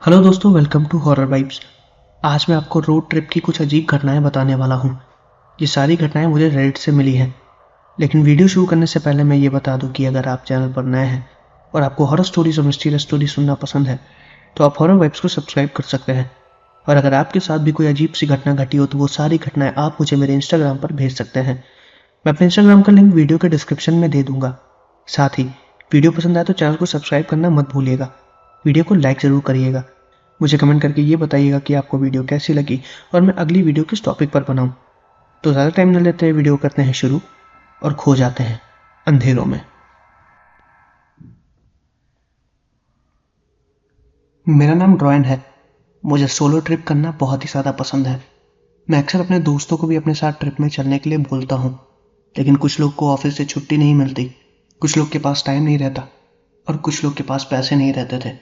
Hello दोस्तों, welcome to horror vibes. आज मैं आपको रोड ट्रिप की कुछ अजीब घटनाएं बताने वाला हूं। ये सारी घटनाएं मुझे रेडिट से मिली हैं। लेकिन वीडियो शुरू करने से पहले मैं ये बता दूं कि अगर आप चैनल पर नए हैं और आपको हॉरर स्टोरीज और मिस्टीरियस स्टोरी सुनना पसंद है तो आप हॉरर वाइब्स को सब्सक्राइब कर सकते हैं। और अगर आपके साथ भी कोई अजीब सी घटना घटी हो तो वो सारी घटनाएं आप मुझे मेरे इंस्टाग्राम पर भेज सकते हैं। मैं अपने इंस्टाग्राम का लिंक वीडियो के डिस्क्रिप्शन में दे दूंगा। साथ ही वीडियो पसंद आए तो चैनल को सब्सक्राइब करना मत भूलिएगा। वीडियो को लाइक ज़रूर करिएगा। मुझे कमेंट करके ये बताइएगा कि आपको वीडियो कैसी लगी और मैं अगली वीडियो किस टॉपिक पर बनाऊं। तो ज़्यादा टाइम न लेते हुए वीडियो करते हैं शुरू और खो जाते हैं अंधेरों में। मेरा नाम ड्रॉयन है। मुझे सोलो ट्रिप करना बहुत ही ज़्यादा पसंद है। मैं अक्सर अपने दोस्तों को भी अपने साथ ट्रिप में चलने के लिए बोलता हूँ, लेकिन कुछ लोग को ऑफिस से छुट्टी नहीं मिलती, कुछ लोग के पास टाइम नहीं रहता और कुछ लोग के पास पैसे नहीं रहते थे।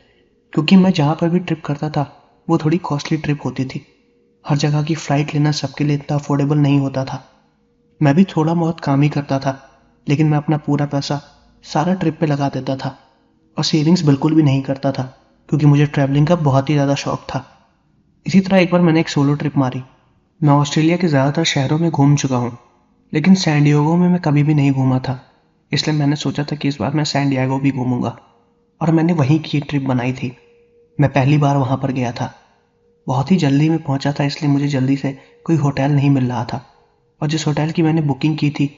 क्योंकि मैं जहाँ पर भी ट्रिप करता था वो थोड़ी कॉस्टली ट्रिप होती थी। हर जगह की फ़्लाइट लेना सबके लिए इतना अफोर्डेबल नहीं होता था। मैं भी थोड़ा बहुत काम ही करता था, लेकिन मैं अपना पूरा पैसा सारा ट्रिप पे लगा देता था और सेविंग्स बिल्कुल भी नहीं करता था, क्योंकि मुझे ट्रैवलिंग का बहुत ही ज़्यादा शौक था। इसी तरह एक बार मैंने एक सोलो ट्रिप मारी। मैं ऑस्ट्रेलिया के ज़्यादातर शहरों में घूम चुका हूँ, लेकिन सैन डिएगो में मैं कभी भी नहीं घूमा था। इसलिए मैंने सोचा था कि इस बार मैं सैन डिएगो भी घूमूंगा और मैंने वहीं की ट्रिप बनाई थी। मैं पहली बार वहाँ पर गया था। बहुत ही जल्दी में पहुंचा था, इसलिए मुझे जल्दी से कोई होटल नहीं मिल रहा था और जिस होटल की मैंने बुकिंग की थी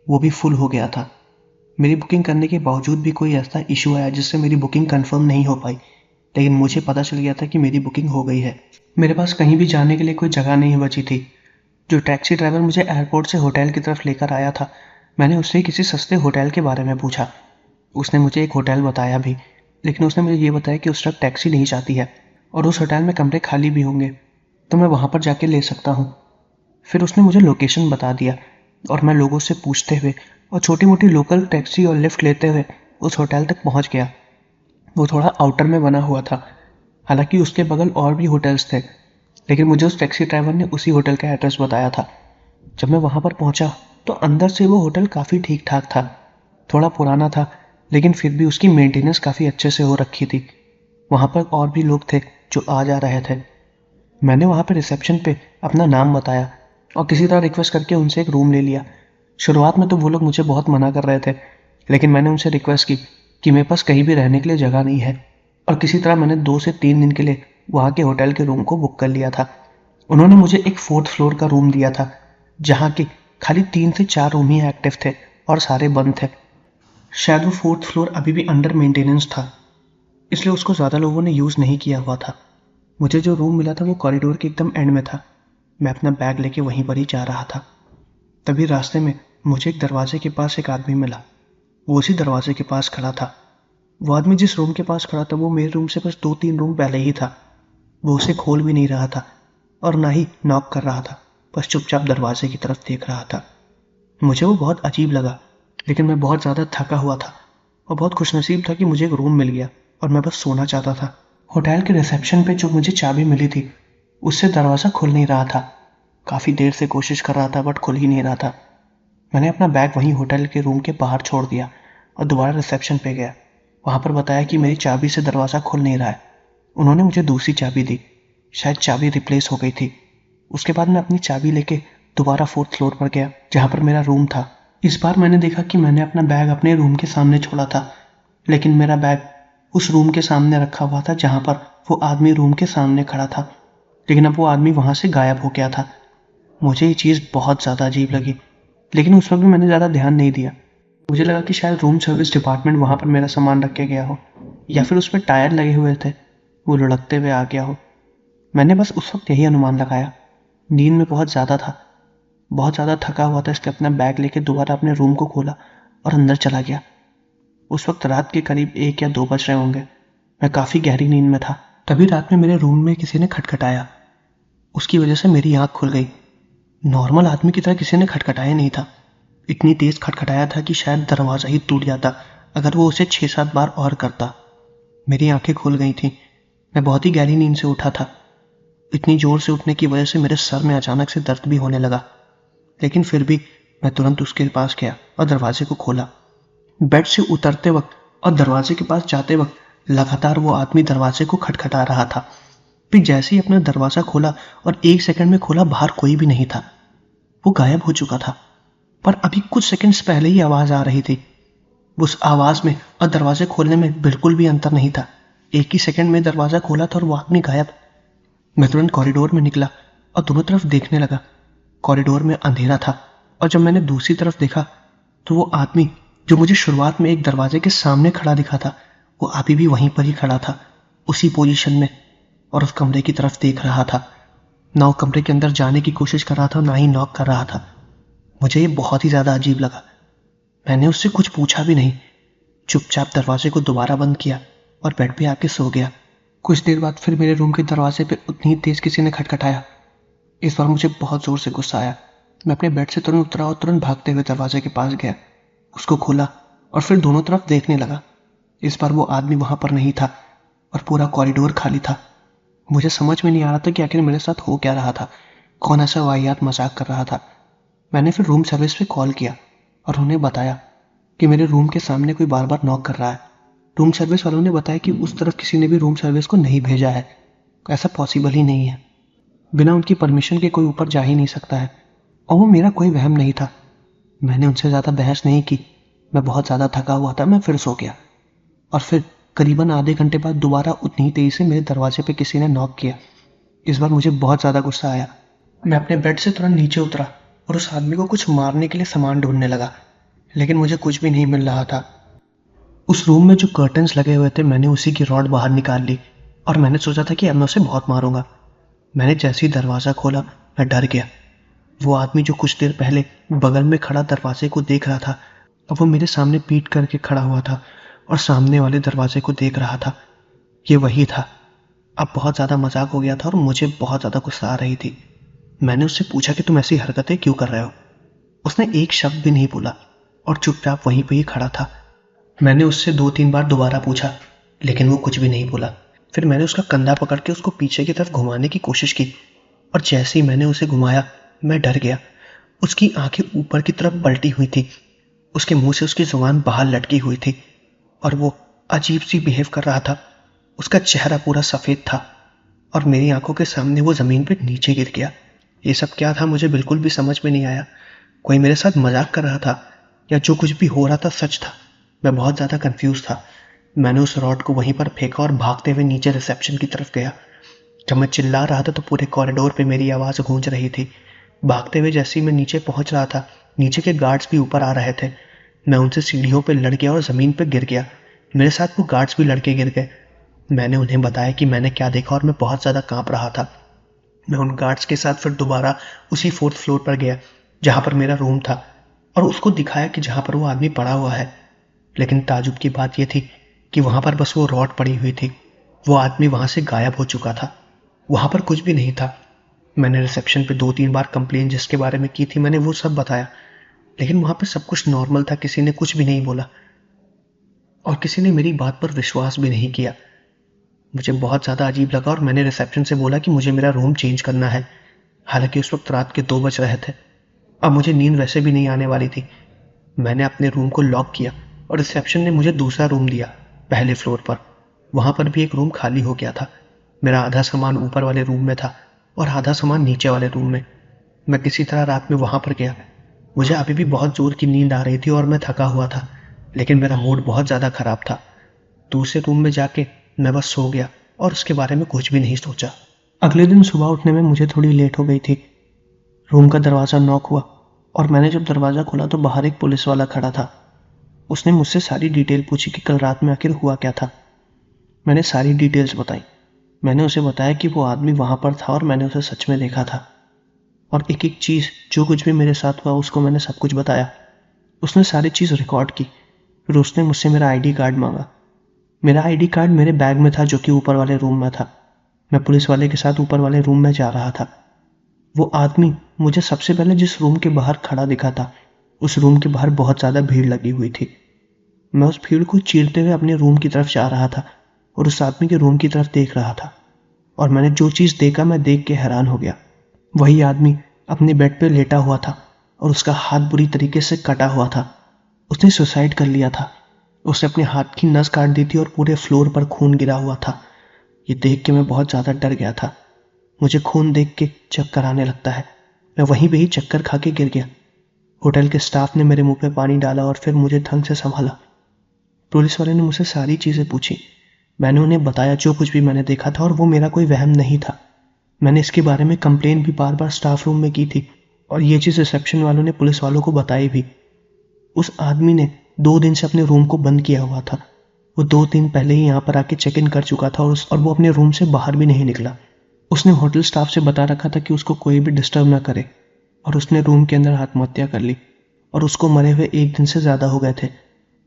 वो भी फुल हो गया था। मेरी बुकिंग करने के बावजूद भी कोई ऐसा इशू आया जिससे मेरी बुकिंग कंफर्म नहीं हो पाई, लेकिन मुझे पता चल गया था कि मेरी बुकिंग हो गई है। मेरे पास कहीं भी जाने के लिए कोई जगह नहीं बची थी। जो टैक्सी ड्राइवर मुझे एयरपोर्ट से होटल की तरफ लेकर आया था, मैंने उससे किसी सस्ते होटल के बारे में पूछा। उसने मुझे एक होटल बताया भी, लेकिन उसने मुझे ये बताया कि उस तरफ टैक्सी नहीं जाती है और उस होटल में कमरे खाली भी होंगे, तो मैं वहाँ पर जाके ले सकता हूँ। फिर उसने मुझे लोकेशन बता दिया और मैं लोगों से पूछते हुए और छोटी मोटी लोकल टैक्सी और लिफ्ट लेते हुए उस होटल तक पहुँच गया। वो थोड़ा आउटर में बना हुआ था, हालांकि उसके बगल और भी होटल्स थे, लेकिन मुझे उस टैक्सी ड्राइवर ने उसी होटल का एड्रेस बताया था। जब मैं वहाँ पर पहुँचा तो अंदर से वो होटल काफ़ी ठीक ठाक था। थोड़ा पुराना था, लेकिन फिर भी उसकी मेंटेनेंस काफ़ी अच्छे से हो रखी थी। वहाँ पर और भी लोग थे जो आ जा रहे थे। मैंने वहाँ पे रिसेप्शन पे अपना नाम बताया और किसी तरह रिक्वेस्ट करके उनसे एक रूम ले लिया। शुरुआत में तो वो लोग मुझे बहुत मना कर रहे थे, लेकिन मैंने उनसे रिक्वेस्ट की कि मेरे पास कहीं भी रहने के लिए जगह नहीं है, और किसी तरह मैंने 2 से 3 दिन के लिए वहाँ के होटल के रूम को बुक कर लिया था। उन्होंने मुझे एक 4th फ्लोर का रूम दिया था, जहाँ के खाली 3 से 4 रूम ही एक्टिव थे और सारे बंद थे। शायद वो 4th फ्लोर अभी भी अंडर मेंटेनेंस था, इसलिए उसको ज़्यादा लोगों ने यूज़ नहीं किया हुआ था। मुझे जो रूम मिला था वो कॉरिडोर के एकदम एंड में था। मैं अपना बैग लेके वहीं पर ही जा रहा था। तभी रास्ते में मुझे एक दरवाजे के पास एक आदमी मिला। वो उसी दरवाजे के पास खड़ा था। वो आदमी जिस रूम के पास खड़ा था वो मेरे रूम से बस 2-3 रूम पहले ही था। वो उसे खोल भी नहीं रहा था और ना ही नॉक कर रहा था, बस चुपचाप दरवाजे की तरफ देख रहा था। मुझे वो बहुत अजीब लगा, लेकिन मैं बहुत ज़्यादा थका हुआ था और बहुत खुशनसीब था कि मुझे एक रूम मिल गया और मैं बस सोना चाहता था। होटल के रिसेप्शन पे जो मुझे चाबी मिली थी उससे दरवाज़ा खुल नहीं रहा था। काफ़ी देर से कोशिश कर रहा था बट खुल ही नहीं रहा था। मैंने अपना बैग वहीं होटल के रूम के बाहर छोड़ दिया और दोबारा रिसेप्शन पे गया। वहाँ पर बताया कि मेरी चाबी से दरवाज़ा खुल नहीं रहा है। उन्होंने मुझे दूसरी चाबी दी। शायद चाबी रिप्लेस हो गई थी। उसके बाद मैं अपनी चाबी लेके दोबारा 4th फ्लोर पर गया, जहाँ पर मेरा रूम था। इस बार मैंने देखा कि मैंने अपना बैग अपने रूम के सामने छोड़ा था, लेकिन मेरा बैग उस रूम के सामने रखा हुआ था जहाँ पर वो आदमी रूम के सामने खड़ा था, लेकिन अब वो आदमी वहाँ से गायब हो गया था। मुझे ये चीज़ बहुत ज़्यादा अजीब लगी, लेकिन उस वक्त भी मैंने ज़्यादा ध्यान नहीं दिया। मुझे लगा कि शायद रूम सर्विस डिपार्टमेंट वहाँ पर मेरा सामान रख के गया हो, या फिर उस पर टायर लगे हुए थे, वो लुढ़कते हुए आ गया हो। मैंने बस उस वक्त यही अनुमान लगाया। नींद में बहुत ज़्यादा था, बहुत ज़्यादा थका हुआ था, इसलिए अपना बैग लेके दोबारा अपने रूम को खोला और अंदर चला गया। उस वक्त रात के करीब 1 या 2 बज रहे होंगे। मैं काफ़ी गहरी नींद में था। तभी रात में मेरे रूम में किसी ने खटखटाया। उसकी वजह से मेरी आँख खुल गई। नॉर्मल आदमी की तरह किसी ने खटखटाया नहीं था। इतनी तेज़ खटखटाया था कि शायद दरवाज़ा ही टूट जाता अगर वो उसे 6-7 बार और करता। मेरी आंखें खुल गई थीं। मैं बहुत ही गहरी नींद से उठा था। इतनी ज़ोर से उठने की वजह से मेरे सर में अचानक से दर्द भी होने लगा, लेकिन फिर भी मैं तुरंत उसके पास गया और दरवाजे को खोला। बेड से उतरते वक्त और दरवाजे के पास जाते वक्त लगातार वो आदमी दरवाजे को खटखटा रहा था। फिर जैसे ही अपना दरवाजा खोला और 1 सेकंड में खोला, बाहर कोई भी नहीं था। वो गायब हो चुका था। पर अभी कुछ सेकंड्स पहले ही आवाज आ रही थी। उस आवाज में और दरवाजे खोलने में बिल्कुल भी अंतर नहीं था। एक ही सेकंड में दरवाजा खोला था और वो आदमी गायब। मैं तुरंत कॉरिडोर में निकला और दोनों तरफ देखने लगा। कॉरिडोर में अंधेरा था और जब मैंने दूसरी तरफ देखा तो वो आदमी जो मुझे शुरुआत में एक दरवाजे के सामने खड़ा दिखा था, वो अभी भी वहीं पर ही खड़ा था, उसी पोजीशन में, और उस कमरे की तरफ देख रहा था। ना वो कमरे के अंदर जाने की कोशिश कर रहा था, ना ही नॉक कर रहा था। मुझे ये बहुत ही ज्यादा अजीब लगा। मैंने उससे कुछ पूछा भी नहीं, चुपचाप दरवाजे को दोबारा बंद किया और बेड पे आके सो गया। कुछ देर बाद फिर मेरे रूम के दरवाजे पे उतनी तेज किसी ने खटखटाया। इस बार मुझे बहुत जोर से गुस्सा आया। मैं अपने बेड से तुरंत उतरा और तुरंत भागते हुए दरवाजे के पास गया, उसको खोला और फिर दोनों तरफ देखने लगा। इस बार वो आदमी वहां पर नहीं था और पूरा कॉरिडोर खाली था। मुझे समझ में नहीं आ रहा था कि आखिर मेरे साथ हो क्या रहा था, कौन ऐसा वाहियात मजाक कर रहा था। मैंने फिर रूम सर्विस पे कॉल किया और उन्हें बताया कि मेरे रूम के सामने कोई बार बार नॉक कर रहा है। रूम सर्विस वालों ने बताया कि उस तरफ किसी ने भी रूम सर्विस को नहीं भेजा है, ऐसा पॉसिबल ही नहीं है। बिना उनकी परमिशन के कोई ऊपर जा ही नहीं सकता है। और वो मेरा कोई वहम नहीं था। मैंने उनसे ज़्यादा बहस नहीं की। मैं बहुत ज़्यादा थका हुआ था। मैं फिर सो गया और फिर करीबन आधे घंटे बाद दोबारा उतनी ही तेजी से मेरे दरवाजे पे किसी ने नॉक किया। इस बार मुझे बहुत ज़्यादा गुस्सा आया। मैं अपने बेड से तुरंत नीचे उतरा और उस आदमी को कुछ मारने के लिए सामान ढूंढने लगा, लेकिन मुझे कुछ भी नहीं मिल रहा था। उस रूम में जो कर्टन्स लगे हुए थे, मैंने उसी की रॉड बाहर निकाल ली और मैंने सोचा था कि अब मैं उसे बहुत मारूंगा। मैंने जैसे ही दरवाज़ा खोला, मैं डर गया। वो आदमी जो कुछ देर पहले बगल में खड़ा दरवाजे को देख रहा था, अब वो मेरे सामने पीठ करके खड़ा हुआ था और सामने वाले दरवाजे को देख रहा था। ये वही था। अब बहुत ज़्यादा मजाक हो गया था और मुझे बहुत ज़्यादा गुस्सा आ रही थी। मैंने उससे पूछा कि तुम ऐसी हरकतें क्यों कर रहे हो। उसने एक शब्द भी नहीं बोला और चुपचाप वहीं पे ही खड़ा था। मैंने उससे 2-3 बार दोबारा पूछा, लेकिन वो कुछ भी नहीं बोला। फिर मैंने उसका कंधा पकड़ के उसको पीछे की तरफ घुमाने की कोशिश की और जैसे ही मैंने उसे घुमाया, मैं डर गया। उसकी आंखें ऊपर की तरफ पलटी हुई थी, उसके मुंह से उसकी जुबान बाहर लटकी हुई थी और वो अजीब सी बिहेव कर रहा था। उसका चेहरा पूरा सफ़ेद था और मेरी आंखों के सामने वो ज़मीन पर नीचे गिर गया। ये सब क्या था, मुझे बिल्कुल भी समझ में नहीं आया। कोई मेरे साथ मजाक कर रहा था या जो कुछ भी हो रहा था सच था। मैं बहुत ज़्यादा कंफ्यूज था। मैंने उस रॉड को वहीं पर फेंका और भागते हुए नीचे रिसेप्शन की तरफ गया। जब मैं चिल्ला रहा था तो पूरे कॉरिडोर पे मेरी आवाज़ गूंज रही थी। भागते हुए जैसे ही मैं नीचे पहुंच रहा था, नीचे के गार्ड्स भी ऊपर आ रहे थे। मैं उनसे सीढ़ियों पर लड़ गया और ज़मीन पर गिर गया। मेरे साथ वो गार्ड्स भी लड़के गिर गए। मैंने उन्हें बताया कि मैंने क्या देखा और मैं बहुत ज़्यादा कांप रहा था। मैं उन गार्ड्स के साथ फिर दोबारा उसी 4th फ्लोर पर गया जहाँ पर मेरा रूम था और उसको दिखाया कि जहाँ पर वो आदमी पड़ा हुआ है। लेकिन ताजुब की बात यह थी कि वहाँ पर बस वो रॉड पड़ी हुई थी। वो आदमी वहाँ से गायब हो चुका था। वहाँ पर कुछ भी नहीं था। मैंने रिसेप्शन पे 2-3 बार कंप्लेन जिसके बारे में की थी, मैंने वो सब बताया, लेकिन वहाँ पर सब कुछ नॉर्मल था। किसी ने कुछ भी नहीं बोला और किसी ने मेरी बात पर विश्वास भी नहीं किया। मुझे बहुत ज़्यादा अजीब लगा और मैंने रिसेप्शन से बोला कि मुझे मेरा रूम चेंज करना है। हालांकि उस वक्त रात के 2 बज रहे थे। अब मुझे नींद वैसे भी नहीं आने वाली थी। मैंने अपने रूम को लॉक किया और रिसेप्शन ने मुझे दूसरा रूम दिया, पहले फ्लोर पर। वहाँ पर भी एक रूम खाली हो गया था। मेरा आधा सामान ऊपर वाले रूम में था और आधा सामान नीचे वाले रूम में। मैं किसी तरह रात में वहाँ पर गया। मुझे अभी भी बहुत जोर की नींद आ रही थी और मैं थका हुआ था, लेकिन मेरा मूड बहुत ज़्यादा ख़राब था। दूसरे रूम में जाके मैं बस सो गया और उसके बारे में कुछ भी नहीं सोचा। अगले दिन सुबह उठने में मुझे थोड़ी लेट हो गई थी। रूम का दरवाज़ा नॉक हुआ और मैंने जब दरवाज़ा खोला तो बाहर एक पुलिस वाला खड़ा था। उसने मुझसे सारी डिटेल पूछी कि कल रात में आखिर हुआ क्या था। मैंने सारी डिटेल्स बताई। मैंने उसे बताया कि वो आदमी वहाँ पर था और मैंने उसे सच में देखा था और एक एक चीज़ जो कुछ भी मेरे साथ हुआ उसको मैंने सब कुछ बताया। उसने सारी चीज़ रिकॉर्ड की। फिर उसने मुझसे मेरा आईडी कार्ड मांगा। मेरा आईडी कार्ड मेरे बैग में था जो कि ऊपर वाले रूम में था। मैं पुलिस वाले के साथ ऊपर वाले रूम में जा रहा था। वो आदमी मुझे सबसे पहले जिस रूम के बाहर खड़ा दिखा था, उस रूम के बाहर बहुत ज़्यादा भीड़ लगी हुई थी। मैं उस भीड़ को चीरते हुए अपने रूम की तरफ जा रहा था और उस आदमी के रूम की तरफ देख रहा था और मैंने जो चीज़ देखा मैं देख के हैरान हो गया। वही आदमी अपने बेड पे लेटा हुआ था और उसका हाथ बुरी तरीके से कटा हुआ था। उसने सुसाइड कर लिया था। उसने अपने हाथ की नस काट दी थी और पूरे फ्लोर पर खून गिरा हुआ था। ये देख के मैं बहुत ज़्यादा डर गया था। मुझे खून देख के चक्कर आने लगता है। मैं वहीं पे ही चक्कर खा के गिर गया। होटल के स्टाफ ने मेरे मुंह पे पानी डाला और फिर मुझे ढंग से संभाला। पुलिस वाले ने मुझसे सारी चीज़ें पूछी। मैंने उन्हें बताया जो कुछ भी मैंने देखा था और वो मेरा कोई वहम नहीं था। मैंने इसके बारे में कंप्लेन भी बार बार स्टाफ रूम में की थी और ये चीज़ रिसेप्शन वालों ने पुलिस वालों को बताई भी। उस आदमी ने 2 दिन से अपने रूम को बंद किया हुआ था। वो 2 दिन पहले ही यहाँ पर आके चेक इन कर चुका था और वो अपने रूम से बाहर भी नहीं निकला। उसने होटल स्टाफ से बता रखा था कि उसको कोई भी डिस्टर्ब ना करे और उसने रूम के अंदर आत्महत्या कर ली और उसको मरे हुए 1 दिन से ज़्यादा हो गए थे।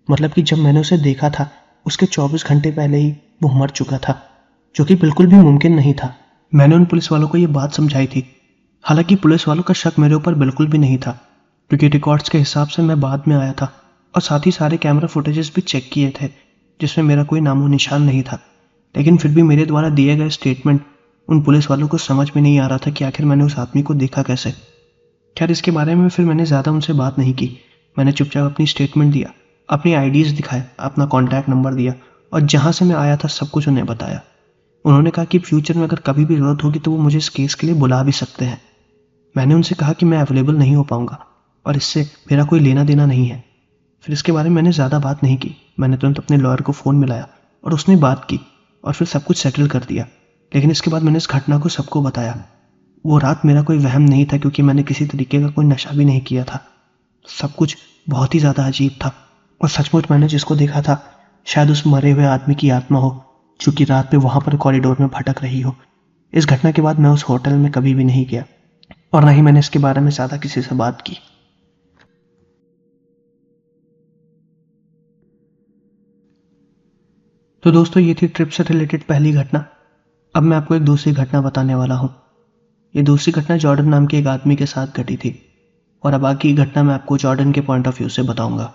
मतलब कि जब मैंने उसे देखा था उसके 24 घंटे पहले ही वो मर चुका था, जो कि बिल्कुल भी मुमकिन नहीं था। मैंने उन पुलिस वालों को ये बात समझाई थी। हालांकि पुलिस वालों का शक मेरे ऊपर बिल्कुल भी नहीं था, क्योंकि रिकॉर्ड्स के हिसाब से मैं बाद में आया था और साथ ही सारे कैमरा फुटेजेस भी चेक किए थे जिसमें मेरा कोई नामो निशान नहीं था। लेकिन फिर भी मेरे द्वारा दिए गए स्टेटमेंट उन पुलिस वालों को समझ में नहीं आ रहा था कि आखिर मैंने उस आदमी को देखा कैसे। खैर, इसके बारे में फिर मैंने ज़्यादा उनसे बात नहीं की। मैंने चुपचाप अपनी स्टेटमेंट दिया, अपनी आईडीज़ दिखाए, अपना कॉन्टैक्ट नंबर दिया और जहाँ से मैं आया था सब कुछ उन्हें बताया। उन्होंने कहा कि फ्यूचर में अगर कभी भी ज़रूरत होगी तो वो मुझे इस केस के लिए बुला भी सकते हैं। मैंने उनसे कहा कि मैं अवेलेबल नहीं हो पाऊंगा और इससे मेरा कोई लेना देना नहीं है। फिर इसके बारे में मैंने ज़्यादा बात नहीं की। मैंने तुरंत अपने लॉयर को फ़ोन मिलाया और उसने बात की और फिर सब कुछ सेटल कर दिया। लेकिन इसके बाद मैंने इस घटना को सबको बताया। वो रात मेरा कोई वहम नहीं था, क्योंकि मैंने किसी तरीके का कोई नशा भी नहीं किया था। सब कुछ बहुत ही ज़्यादा अजीब था और सचमुच मैंने जिसको देखा था शायद उस मरे हुए आदमी की आत्मा हो, जो कि रात में वहाँ पर कॉरिडोर में भटक रही हो। इस घटना के बाद मैं उस होटल में कभी भी नहीं गया और ना ही मैंने इसके बारे में ज़्यादा किसी से बात की। तो दोस्तों, ये थी ट्रिप से रिलेटेड पहली घटना। अब मैं आपको एक दूसरी घटना बताने वाला हूँ। ये दूसरी घटना जॉर्डन नाम के एक आदमी के साथ घटी थी और अब बाकी घटना मैं आपको जॉर्डन के पॉइंट ऑफ व्यू से बताऊंगा।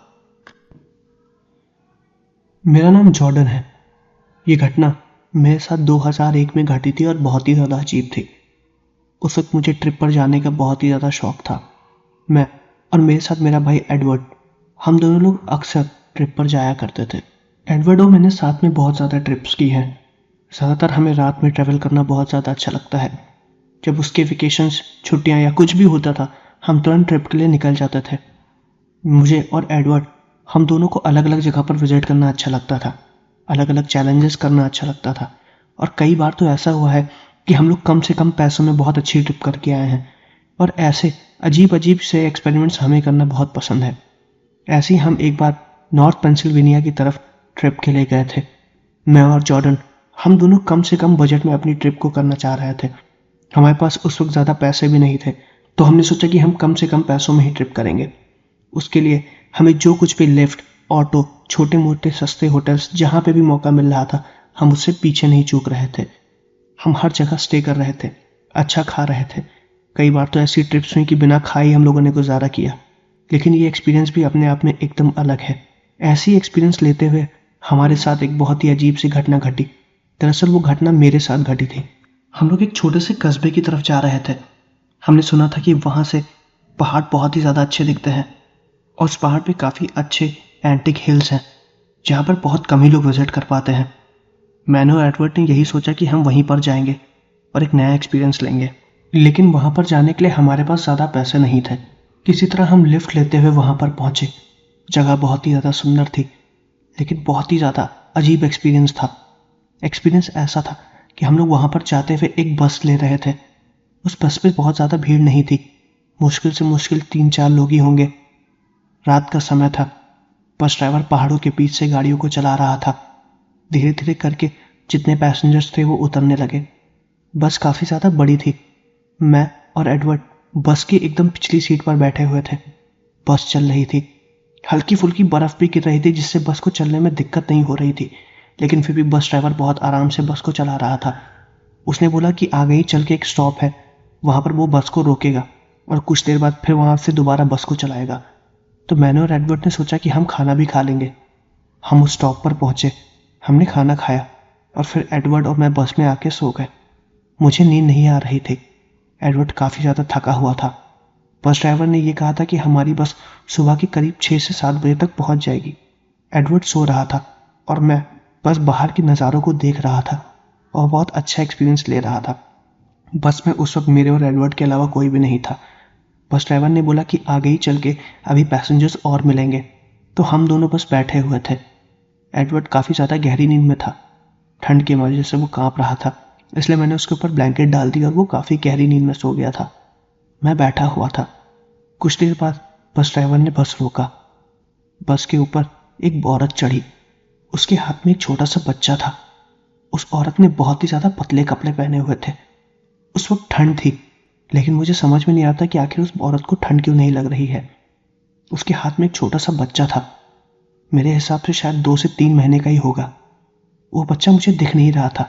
मेरा नाम जॉर्डन है। ये घटना मेरे साथ 2001 में घटी थी और बहुत ही ज़्यादा अजीब थी। उस वक्त मुझे ट्रिप पर जाने का बहुत ही ज़्यादा शौक था। मैं और मेरे साथ मेरा भाई एडवर्ड, हम दोनों लोग अक्सर ट्रिप पर जाया करते थे। एडवर्ड और मैंने साथ में बहुत ज़्यादा ट्रिप्स की हैं। ज़्यादातर हमें रात में ट्रैवल करना बहुत ज़्यादा अच्छा लगता है। जब उसके वेकेशंस, छुट्टियां या कुछ भी होता था, हम तुरंत ट्रिप के लिए निकल जाते थे। मुझे और एडवर्ड, हम दोनों को अलग अलग जगह पर विजिट करना अच्छा लगता था। अलग अलग चैलेंजेस करना अच्छा लगता था और कई बार तो ऐसा हुआ है कि हम लोग कम से कम पैसों में बहुत अच्छी ट्रिप करके आए हैं। और ऐसे अजीब अजीब से एक्सपेरिमेंट्स हमें करना बहुत पसंद है। ऐसे ही हम एक बार नॉर्थ पेंसिल्वेनिया की तरफ ट्रिप के लिए गए थे। मैं और जॉर्डन, हम दोनों कम से कम बजट में अपनी ट्रिप को करना चाह रहे थे। हमारे पास उस वक्त ज़्यादा पैसे भी नहीं थे, तो हमने सोचा कि हम कम से कम पैसों में ही ट्रिप करेंगे। उसके लिए हमें जो कुछ भी लिफ्ट, ऑटो, छोटे मोटे सस्ते होटल्स, जहाँ पे भी मौका मिल रहा था, हम उससे पीछे नहीं चूक रहे थे। हम हर जगह स्टे कर रहे थे, अच्छा खा रहे थे। कई बार तो ऐसी ट्रिप्स हुई कि बिना खाए हम लोगों ने गुजारा किया। लेकिन ये एक्सपीरियंस भी अपने आप में एकदम अलग है। ऐसी एक्सपीरियंस लेते हुए हमारे साथ एक बहुत ही अजीब सी घटना घटी। दरअसल वो घटना मेरे साथ घटी थी। हम लोग एक छोटे से कस्बे की तरफ जा रहे थे। हमने सुना था कि वहाँ से पहाड़ बहुत ही ज़्यादा अच्छे दिखते हैं और उस पहाड़ पे काफ़ी अच्छे एंटिक हिल्स हैं, जहाँ पर बहुत कम ही लोग विजिट कर पाते हैं। मैंने और एडवर्ड ने यही सोचा कि हम वहीं पर जाएंगे और एक नया एक्सपीरियंस लेंगे। लेकिन वहाँ पर जाने के लिए हमारे पास ज़्यादा पैसे नहीं थे। किसी तरह हम लिफ्ट लेते हुए वहाँ पर पहुँचे। जगह बहुत ही ज़्यादा सुंदर थी, लेकिन बहुत ही ज़्यादा अजीब एक्सपीरियंस था। एक्सपीरियंस ऐसा था कि हम लोग वहाँ पर जाते हुए एक बस ले रहे थे। उस बस पे बहुत ज़्यादा भीड़ नहीं थी, मुश्किल से मुश्किल 3-4 लोग ही होंगे। रात का समय था। बस ड्राइवर पहाड़ों के बीच से गाड़ियों को चला रहा था। धीरे धीरे करके जितने पैसेंजर्स थे वो उतरने लगे। बस काफ़ी ज़्यादा बड़ी थी। मैं और एडवर्ड बस की एकदम पिछली सीट पर बैठे हुए थे। बस चल रही थी। हल्की फुल्की बर्फ़ भी गिर रही थी, जिससे बस को चलने में दिक्कत नहीं हो रही थी। लेकिन फिर भी बस ड्राइवर बहुत आराम से बस को चला रहा था। उसने बोला कि आगे ही चल के एक स्टॉप है, वहाँ पर वो बस को रोकेगा और कुछ देर बाद फिर वहाँ से दोबारा बस को चलाएगा। तो मैंने और एडवर्ड ने सोचा कि हम खाना भी खा लेंगे। हम उस स्टॉप पर पहुँचे, हमने खाना खाया और फिर एडवर्ड और मैं बस में आके सो गए। मुझे नींद नहीं आ रही थी। एडवर्ड काफ़ी ज़्यादा थका हुआ था। बस ड्राइवर ने यह कहा था कि हमारी बस सुबह के करीब 6 से 7 बजे तक पहुँच जाएगी। एडवर्ड सो रहा था और मैं बस बाहर के नज़ारों को देख रहा था और बहुत अच्छा एक्सपीरियंस ले रहा था। बस में उस वक्त मेरे और एडवर्ड के अलावा कोई भी नहीं था। बस ड्राइवर ने बोला कि आगे ही चल के अभी पैसेंजर्स और मिलेंगे, तो हम दोनों बस बैठे हुए थे। एडवर्ड काफ़ी ज़्यादा गहरी नींद में था। ठंड की वजह से वो काँप रहा था, इसलिए मैंने उसके ऊपर ब्लैंकेट डाल दी और वो काफ़ी गहरी नींद में सो गया था। मैं बैठा हुआ था। कुछ देर बाद बस ड्राइवर ने बस रोका। बस के ऊपर एक औरत चढ़ी। उसके हाथ में एक छोटा सा बच्चा था। उस औरत ने बहुत ही ज़्यादा पतले कपड़े पहने हुए थे। उस वक्त ठंड थी, लेकिन मुझे समझ में नहीं आता कि आखिर उस औरत को ठंड क्यों नहीं लग रही है। उसके हाथ में एक छोटा सा बच्चा था। मेरे हिसाब से शायद 2 से 3 महीने का ही होगा। वो बच्चा मुझे दिख नहीं रहा था,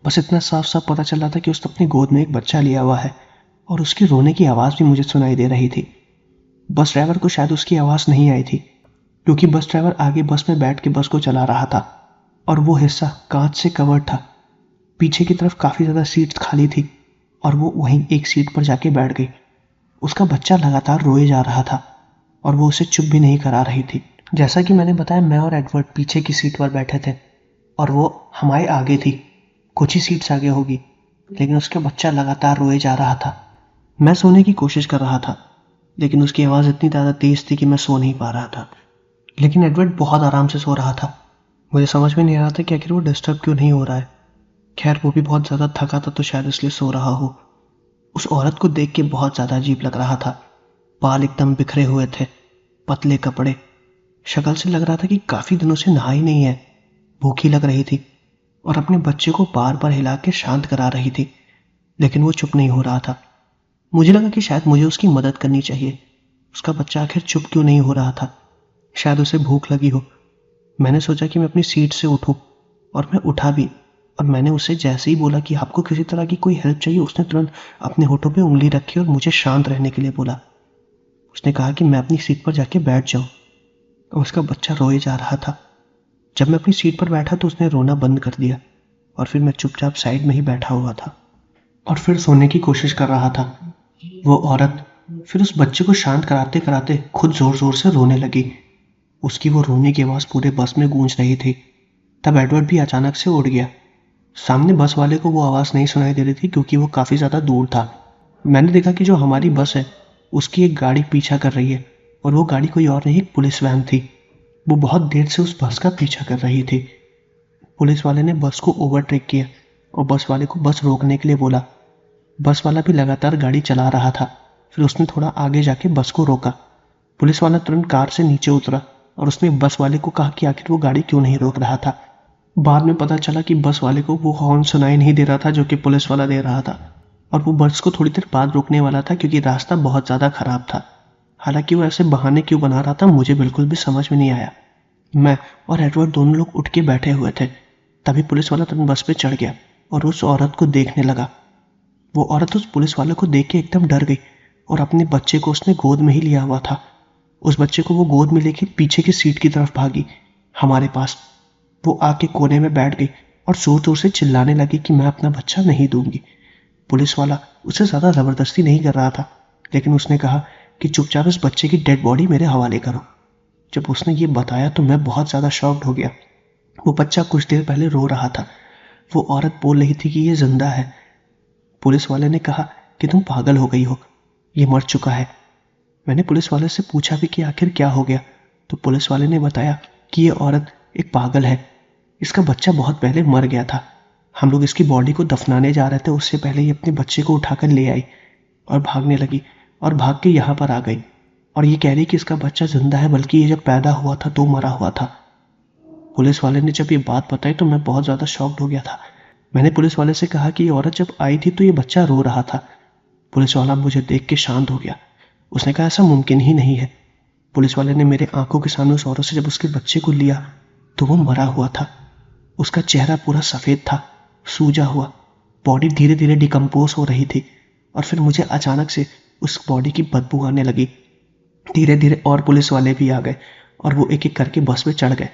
बस इतना साफ साफ पता चल रहा था कि उसने अपनी गोद में एक बच्चा लिया हुआ है और उसके रोने की आवाज़ भी मुझे सुनाई दे रही थी। बस ड्राइवर को शायद उसकी आवाज़ नहीं आई थी, क्योंकि बस ड्राइवर आगे बस में बैठ के बस को चला रहा था और वो हिस्सा कांच से कवर्ड था। पीछे की तरफ काफ़ी ज़्यादा सीट्स खाली थी और वो वहीं एक सीट पर जाके बैठ गई। उसका बच्चा लगातार रोए जा रहा था और वो उसे चुप भी नहीं करा रही थी। जैसा कि मैंने बताया, मैं और एडवर्ड पीछे की सीट पर बैठे थे और वो हमारे आगे थी, कुछ ही सीट्स आगे होगी, लेकिन उसका बच्चा लगातार रोए जा रहा था। मैं सोने की कोशिश कर रहा था, लेकिन उसकी आवाज़ इतनी ज़्यादा तेज़ थी कि मैं सो नहीं पा रहा था। लेकिन एडवर्ड बहुत आराम से सो रहा था। मुझे समझ में नहीं आ रहा था कि आखिर वो डिस्टर्ब क्यों नहीं हो रहा है। खैर, वो भी बहुत ज़्यादा थका था तो शायद इसलिए सो रहा हो। उस औरत को देख के बहुत ज़्यादा अजीब लग रहा था। बाल एकदम बिखरे हुए थे, पतले कपड़े, शक्ल से लग रहा था कि काफ़ी दिनों से नहाई नहीं है। भूखी लग रही थी और अपने बच्चे को बार बार हिला के शांत करा रही थी, लेकिन वो चुप नहीं हो रहा था। मुझे लगा कि शायद मुझे उसकी मदद करनी चाहिए। उसका बच्चा आखिर चुप क्यों नहीं हो रहा था? शायद उसे भूख लगी हो। मैंने सोचा कि मैं अपनी सीट से उठूं और मैं उठा भी, और मैंने उसे जैसे ही बोला कि आपको किसी तरह की कोई हेल्प चाहिए, उसने तुरंत अपने होठों पे उंगली रखी और मुझे शांत रहने के लिए बोला। उसने कहा कि मैं अपनी सीट पर जाके बैठ जाऊं और उसका बच्चा रोए जा रहा था। जब मैं अपनी सीट पर बैठा तो उसने रोना बंद कर दिया और फिर मैं चुपचाप साइड में ही बैठा हुआ था और फिर सोने की कोशिश कर रहा था। वो औरत फिर उस बच्चे को शांत कराते कराते खुद जोर जोर से रोने लगी। उसकी वो रोने की आवाज़ पूरे बस में गूंज रही थी। तब एडवर्ड भी अचानक से उठ गया। सामने बस वाले को वो आवाज़ नहीं सुनाई दे रही थी, क्योंकि वो काफ़ी ज़्यादा दूर था। मैंने देखा कि जो हमारी बस है उसकी एक गाड़ी पीछा कर रही है, और वो गाड़ी कोई और नहीं, एक पुलिस वैन थी। वो बहुत देर से उस बस का पीछा कर रही थी। पुलिस वाले ने बस को ओवरटेक किया और बस वाले को बस रोकने के लिए बोला। बस वाला भी लगातार गाड़ी चला रहा था। फिर उसने थोड़ा आगे जाके बस को रोका। पुलिस वाला तुरंत कार से नीचे उतरा और उसने बस वाले को कहा कि आखिर वो गाड़ी क्यों नहीं रोक रहा था। बाद में पता चला कि बस वाले को वो हॉर्न सुनाई नहीं दे रहा था जो कि पुलिस वाला दे रहा था, और वो बस को थोड़ी देर बाद रोकने वाला था क्योंकि रास्ता बहुत ज़्यादा खराब था। हालांकि वो ऐसे बहाने क्यों बना रहा था मुझे बिल्कुल भी समझ में नहीं आया। मैं और एडवर्ड दोनों लोग उठ के बैठे हुए थे। तभी पुलिस वाला तुरंत बस पे चढ़ गया और उस औरत को देखने लगा। वो औरत उस पुलिस वाले को देख के एकदम डर गई और अपने बच्चे को उसने गोद में ही लिया हुआ था। उस बच्चे को वो गोद में लेके पीछे की सीट की तरफ भागी, हमारे पास। वो आके कोने में बैठ गई और जोर जोर से चिल्लाने लगी कि मैं अपना बच्चा नहीं दूंगी। पुलिस वाला उसे ज़्यादा ज़बरदस्ती नहीं कर रहा था, लेकिन उसने कहा कि चुपचाप इस बच्चे की डेड बॉडी मेरे हवाले करो। जब उसने ये बताया तो मैं बहुत ज़्यादा शॉक्ड हो गया। वो बच्चा कुछ देर पहले रो रहा था। वो औरत बोल रही थी कि ये जिंदा है। पुलिस वाले ने कहा कि तुम पागल हो गई हो, ये मर चुका है। मैंने पुलिस वाले से पूछा भी कि आखिर क्या हो गया, तो पुलिस वाले ने बताया कि ये औरत एक पागल है। इसका बच्चा बहुत पहले मर गया था। हम लोग इसकी बॉडी को दफनाने जा रहे थे, उससे पहले ही अपने बच्चे को उठाकर ले आई और भागने लगी और भाग के यहाँ पर आ गई, और ये कह रही कि इसका बच्चा जिंदा है, बल्कि ये जब पैदा हुआ था तो मरा हुआ था। पुलिस वाले ने जब ये बात बताई तो मैं बहुत ज़्यादा शॉक्ड हो गया था। मैंने पुलिस वाले से कहा कि ये औरत जब आई थी तो ये बच्चा रो रहा था। पुलिस वाला मुझे देख के शांत हो गया। उसने कहा ऐसा मुमकिन ही नहीं है। पुलिस वाले ने मेरे आंखों के सामने उस औरत से जब उसके बच्चे को लिया तो वो मरा हुआ था। उसका चेहरा पूरा सफ़ेद था, सूजा हुआ, बॉडी धीरे धीरे डिकम्पोज हो रही थी, और फिर मुझे अचानक से उस बॉडी की बदबू आने लगी। धीरे धीरे और पुलिस वाले भी आ गए और वो एक एक करके बस में चढ़ गए।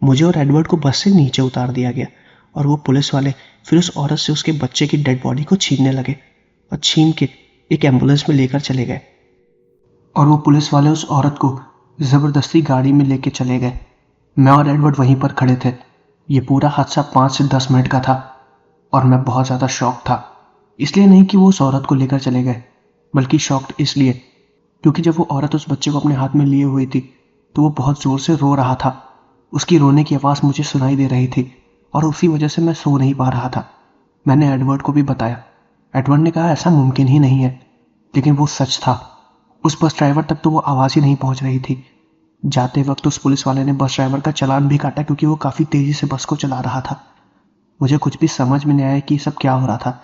मुझे और एडवर्ड को बस से नीचे उतार दिया गया और वो पुलिस वाले फिर उस औरत से उसके बच्चे की डेड बॉडी को छीनने लगे और छीन के एक एम्बुलेंस में लेकर चले गए। और वो पुलिस वाले उस औरत को ज़बरदस्ती गाड़ी में लेके चले गए। मैं और एडवर्ड वहीं पर खड़े थे। ये पूरा हादसा 5 से 10 मिनट का था और मैं बहुत ज़्यादा शॉक था। इसलिए नहीं कि वो उस औरत को लेकर चले गए, बल्कि शॉक्ड इसलिए क्योंकि जब वो औरत उस बच्चे को अपने हाथ में लिए हुई थी तो वो बहुत ज़ोर से रो रहा था। उसकी रोने की आवाज़ मुझे सुनाई दे रही थी और उसी वजह से मैं सो नहीं पा रहा था। मैंने एडवर्ड को भी बताया। एडवर्ड ने कहा ऐसा मुमकिन ही नहीं है, लेकिन वो सच था। उस बस ड्राइवर तक तो वो आवाज़ ही नहीं पहुंच रही थी। जाते वक्त उस पुलिस वाले ने बस ड्राइवर का चालान भी काटा क्योंकि वो काफ़ी तेज़ी से बस को चला रहा था। मुझे कुछ भी समझ में नहीं आया कि सब क्या हो रहा था।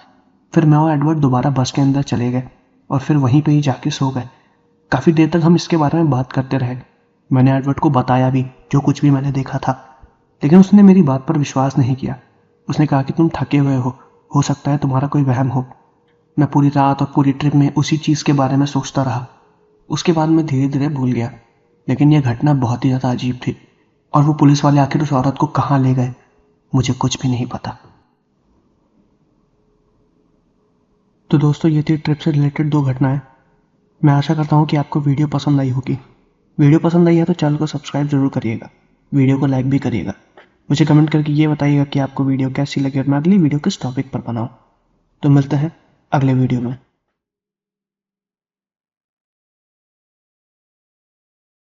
फिर मैं और एडवर्ड दोबारा बस के अंदर चले गए और फिर वहीं पे ही जाके सो गए। काफ़ी देर तक हम इसके बारे में बात करते रहे। मैंने एडवर्ड को बताया भी जो कुछ भी मैंने देखा था, लेकिन उसने मेरी बात पर विश्वास नहीं किया। उसने कहा कि तुम थके हुए हो सकता है तुम्हारा कोई वहम हो। मैं पूरी रात और पूरी ट्रिप में उसी चीज़ के बारे में सोचता रहा। उसके बाद मैं धीरे धीरे भूल गया, लेकिन यह घटना बहुत ही ज़्यादा अजीब थी और वो पुलिस वाले आखिर उस औरत को कहाँ ले गए मुझे कुछ भी नहीं पता। तो दोस्तों, ये थी ट्रिप से रिलेटेड 2 घटनाएं। मैं आशा करता हूँ कि आपको वीडियो पसंद आई होगी। वीडियो पसंद आई है तो चैनल को सब्सक्राइब जरूर करिएगा, वीडियो को लाइक भी करिएगा। मुझे कमेंट करके ये बताइएगा कि आपको वीडियो कैसी लगी और मैं अगली वीडियो किस टॉपिक पर बनाऊँ। तो मिलते हैं अगले वीडियो में।